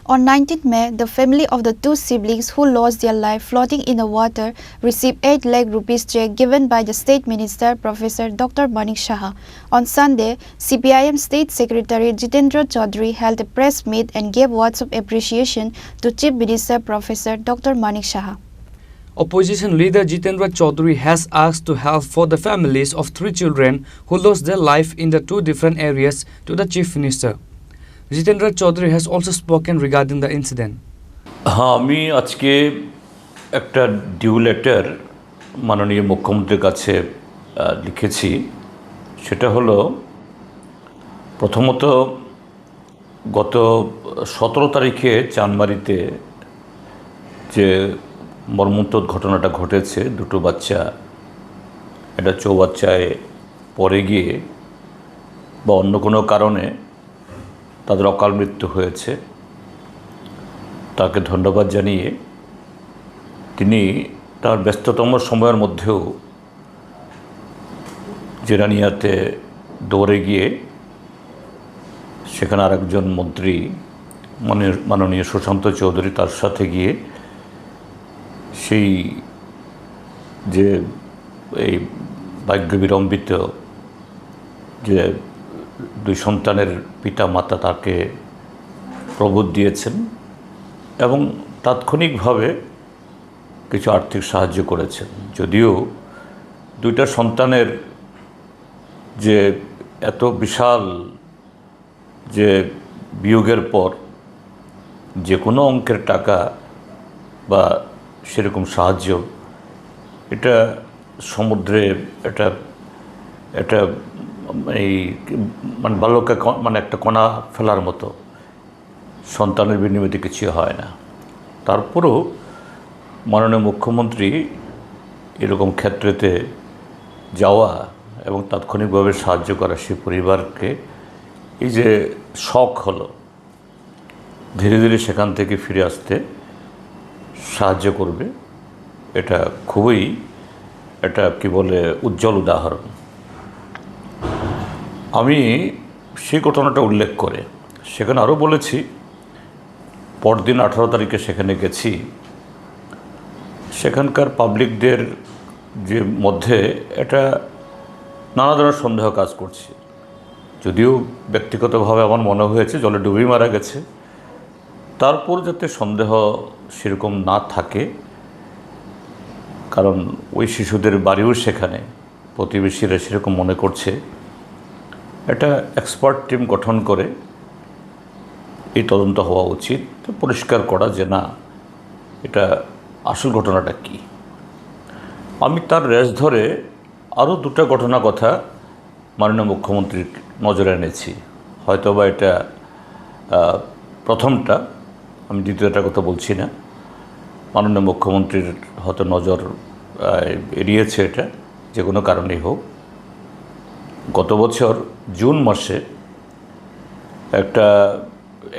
On 19th May, the family of the two siblings who lost their life floating in the water received 8 lakh rupees check given by the State Minister Professor Dr. Manik Saha. On Sunday, CPIM State Secretary Jitendra Chaudhary held a press meet and gave words of appreciation to Chief Minister Professor Dr. Manik Saha. Opposition leader Jitendra Chaudhary has asked to help for the families of 3 children who lost their life in the 2 different areas to the Chief Minister. Jitendra Chaudhary has also spoken regarding the incident. আমি আজকে একটা due letter মাননীয় মুখ্যমন্ত্রীর কাছে লিখেছি। সেটা হলো প্রথমত গত 17 তারিখে চানমারিতে যে মর্মন্তুদ ঘটনাটা ঘটেছে, দুটো বাচ্চা একটা চৌবাচ্চায় পড়ে গিয়ে বা অন্য কোনো কারণে তাদের অকাল মৃত্যু হয়েছে, তাকে ধন্যবাদ জানিয়ে তিনি তার ব্যস্ততম সময়ের মধ্যেও জেরানিয়াতে দৌড়ে গিয়ে সেখানে আরেকজন মন্ত্রী মাননীয় সুশান্ত চৌধুরী তার সাথে গিয়ে সেই যে এই ভাগ্যবিড়ম্বিত যে 2 সন্তানের পিতা মাতা তাকে প্রবোধ দিয়েছেন এবং তাৎক্ষণিকভাবে কিছু আর্থিক সাহায্য করেছেন। যদিও 2টা সন্তানের যে এত বিশাল যে বিয়োগের পর যে কোনো অঙ্কের টাকা বা সেরকম সাহায্য এটা সমুদ্রে এটা এই মানে বালুকা মানে একটা কণা ফেলার মতো, সন্তানের বিনিময়ে কিছু হয় না। তারপরেও মাননীয় মুখ্যমন্ত্রী এরকম ক্ষেত্রেতে যাওয়া এবং তাৎক্ষণিকভাবে সাহায্য করা সেই পরিবারকে এই যে শখ হলো ধীরে ধীরে সেখান থেকে ফিরে আসতে সাহায্য করবে, এটা খুবই এটা কি বলে উজ্জ্বল উদাহরণ। আমি সেই ঘটনাটা উল্লেখ করে সেখানে আরও বলেছি, পরদিন 18 তারিখে সেখানে গেছি, সেখানকার পাবলিকদের যে মধ্যে এটা নানা ধরনের সন্দেহ কাজ করছে। যদিও ব্যক্তিগতভাবে আমার মনে হয়েছে জলে ডুবেই মারা গেছে, তারপর যাতে সন্দেহ সেরকম না থাকে, কারণ ওই শিশুদের বাড়িও সেখানে, প্রতিবেশীরা সেরকম মনে করছে। একটা এক্সপার্ট টিম গঠন করে এই তদন্ত হওয়া উচিত, পরিষ্কার করা যে না এটা আসল ঘটনাটা কি। আমি তার রেশ ধরে আরও 2টা ঘটনা কথা মাননীয় মুখ্যমন্ত্রীর নজরে এনেছি। হয়তোবা এটা প্রথমটা, আমি দ্বিতীয়টার কথা বলছি না। মাননীয় মুখ্যমন্ত্রীর হয়তো নজর এড়িয়েছে এটা, যে কোনো কারণেই হোক। গত বছর জুন মাসে একটা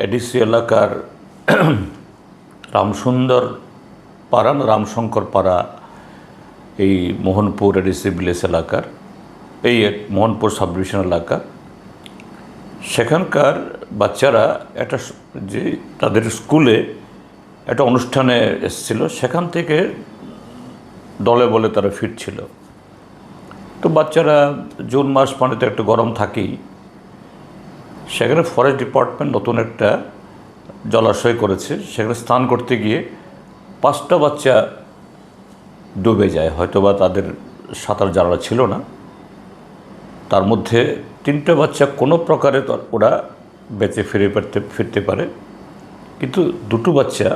এডিসি এলাকার রামসুন্দর পাড়া না রামশঙ্কর পাড়া, এই মোহনপুর এডিসি ভিলেজ এলাকার, এই মোহনপুর সাব ডিভিশন এলাকা, সেখানকার বাচ্চারা একটা যে তাদের স্কুলে একটা অনুষ্ঠানে এসেছিল, সেখান থেকে দলে বলে তারা ফিরছিল। তো বাচ্চারা জুন মাস মানে তো একটু গরম থাকেই, সেখানে ফরেস্ট ডিপার্টমেন্ট নতুন একটা জলাশয় করেছে, সেখানে স্নান করতে গিয়ে 5টা বাচ্চা ডুবে যায়। হয়তোবা তাদের সাঁতার জানা ছিল না, তার মধ্যে 3টে বাচ্চা কোনো প্রকারে ওরা বেঁচে ফিরতে পারে, কিন্তু 2টো বাচ্চা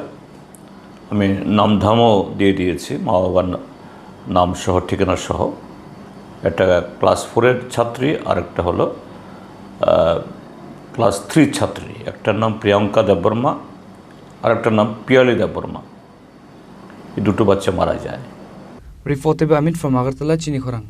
আমি নামধামও দিয়ে দিয়েছি, মা বাবার নাম সহ ঠিকানা সহ। একটা ক্লাস 4-এর ছাত্রী আর একটা হলো ক্লাস 3 ছাত্রী। একটার নাম প্রিয়াঙ্কা দেববর্মা আর একটার নাম পিয়ালি দেববর্মা। এই 2টো বাচ্চা মারা যায়। Reported by Amin from Agartala, Chini Khorang.